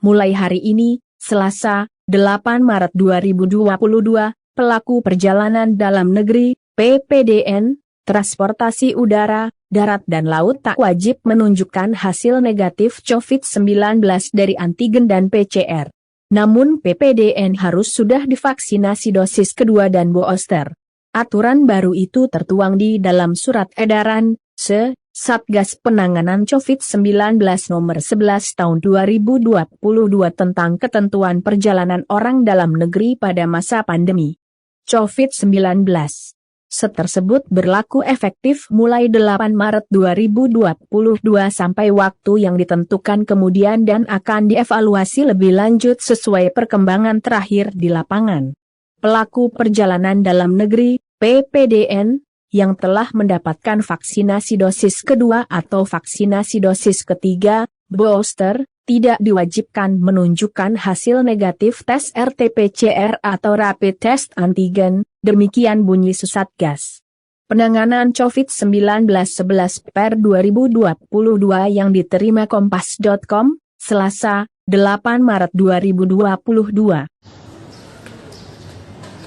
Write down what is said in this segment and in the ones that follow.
Mulai hari ini, Selasa, 8 Maret 2022, pelaku perjalanan dalam negeri, PPDN, transportasi udara, darat dan laut tak wajib menunjukkan hasil negatif COVID-19 dari antigen dan PCR. Namun PPDN harus sudah divaksinasi dosis kedua dan booster. Aturan baru itu tertuang di dalam Surat Edaran Satgas Penanganan COVID-19 Nomor 11 Tahun 2022 tentang ketentuan perjalanan orang dalam negeri pada masa pandemi COVID-19. Tersebut berlaku efektif mulai 8 Maret 2022 sampai waktu yang ditentukan kemudian dan akan dievaluasi lebih lanjut sesuai perkembangan terakhir di lapangan. Pelaku perjalanan dalam negeri, PPDN, yang telah mendapatkan vaksinasi dosis kedua atau vaksinasi dosis ketiga, booster, tidak diwajibkan menunjukkan hasil negatif tes RT-PCR atau rapid test antigen, demikian bunyi Satgas Penanganan COVID-19 11/2022 yang diterima Kompas.com, Selasa, 8 Maret 2022.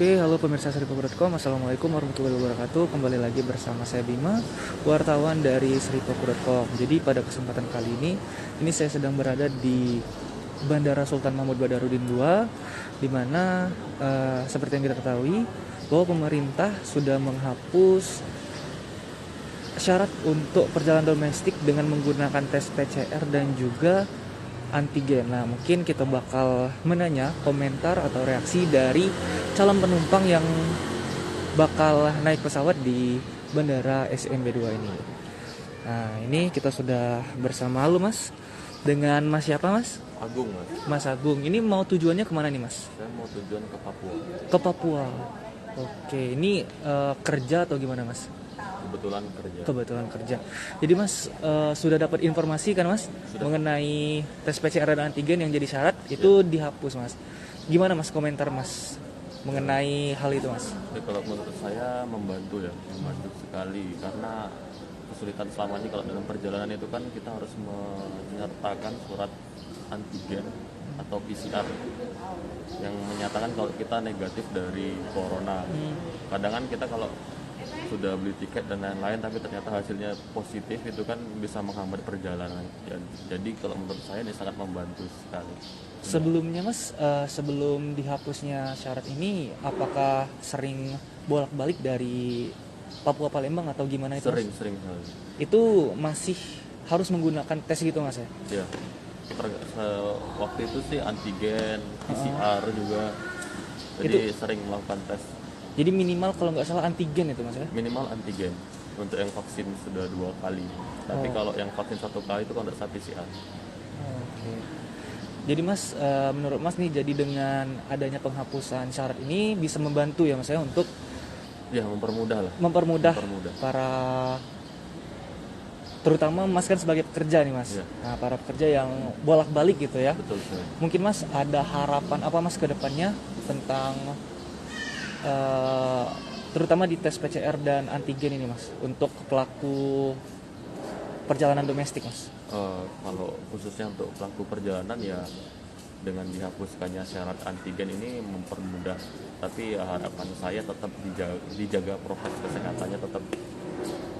Oke, halo pemirsa Sripoku.com, Assalamualaikum warahmatullahi wabarakatuh. Kembali lagi bersama saya Bima, wartawan dari Sripoku.com. Jadi pada kesempatan kali ini saya sedang berada di Bandara Sultan Mahmud Badarudin II, di mana seperti yang kita ketahui bahwa pemerintah sudah menghapus syarat untuk perjalanan domestik dengan menggunakan tes PCR dan juga antigen. Nah, mungkin kita bakal menanya komentar atau reaksi dari calon penumpang yang bakal naik pesawat di Bandara SMB 2 ini. Nah, ini kita sudah bersama lu Mas, dengan Mas siapa Mas? Agung Mas. Mas Agung, ini mau tujuannya kemana nih Mas? Saya mau tujuan ke Papua. Ke Papua. Oke, ini kerja atau gimana Mas? Kebetulan kerja. Jadi Mas sudah dapat informasi kan Mas? Sudah. Mengenai tes PCR dan antigen yang jadi syarat itu dihapus Mas. Gimana Mas komentar Mas mengenai hal itu Mas? Jadi kalau menurut saya membantu sekali, karena kesulitan selama ini kalau dalam perjalanan itu kan kita harus menyertakan surat antigen atau PCR yang menyatakan kalau kita negatif dari corona. Kadang kan kita kalau sudah beli tiket dan lain-lain tapi ternyata hasilnya positif, itu kan bisa menghambat perjalanan. Jadi kalau menurut saya ini sangat membantu sekali. Sebelumnya Mas, sebelum dihapusnya syarat ini, apakah sering bolak-balik dari Papua Palembang atau gimana itu? Sering. Itu masih harus menggunakan tes gitu Mas ya? Iya. Waktu itu sih antigen, PCR juga. Jadi sering melakukan tes. Jadi minimal kalau nggak salah antigen itu Mas ya? Minimal antigen untuk yang vaksin sudah 2 kali. Tapi kalau yang vaksin 1 kali itu kalau nggak salah PCR. Oke. Jadi Mas, menurut Mas nih, jadi dengan adanya penghapusan syarat ini bisa membantu ya Mas ya untuk mempermudah para, terutama Mas kan sebagai pekerja nih Mas. Ya. Nah, para pekerja yang bolak-balik gitu ya. Betul sekali. Mungkin Mas ada harapan apa Mas ke depannya tentang terutama di tes PCR dan antigen ini Mas untuk pelaku perjalanan domestik Mas? Kalau khususnya untuk pelaku perjalanan ya dengan dihapuskannya syarat antigen ini mempermudah, tapi ya harapan saya tetap dijaga prokes kesehatannya, tetap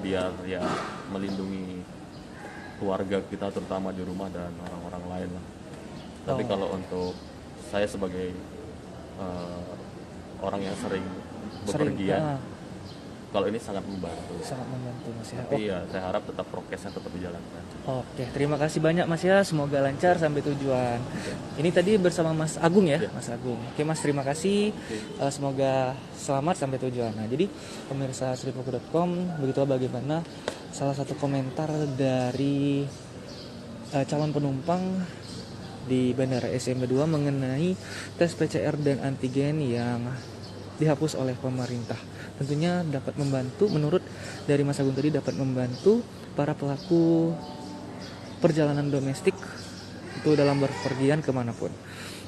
biar ya melindungi keluarga kita terutama di rumah dan orang-orang lain lah. Tapi kalau untuk saya sebagai orang yang sering bepergian, kalau ini sangat membantu Mas ya. Tapi ya saya harap tetap prokesnya tetap dijalankan. Oke, terima kasih banyak Mas ya, semoga lancar sampai tujuan. Ini tadi bersama Mas Agung ya, Mas Agung. Oke Mas, terima kasih. Semoga selamat sampai tujuan. Nah, jadi pemirsa Sripoku.com, begitulah bagaimana salah satu komentar dari calon penumpang di Bandara SMB 2 mengenai tes PCR dan antigen yang dihapus oleh pemerintah. Tentunya dapat membantu, menurut dari Mas Agung tadi, dapat membantu para pelaku perjalanan domestik itu dalam berpergian kemanapun.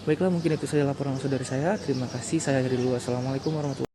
Baiklah, mungkin itu saja laporan langsung dari saya. Terima kasih, saya dari luar. Assalamualaikum warahmatullahi wabarakatuh.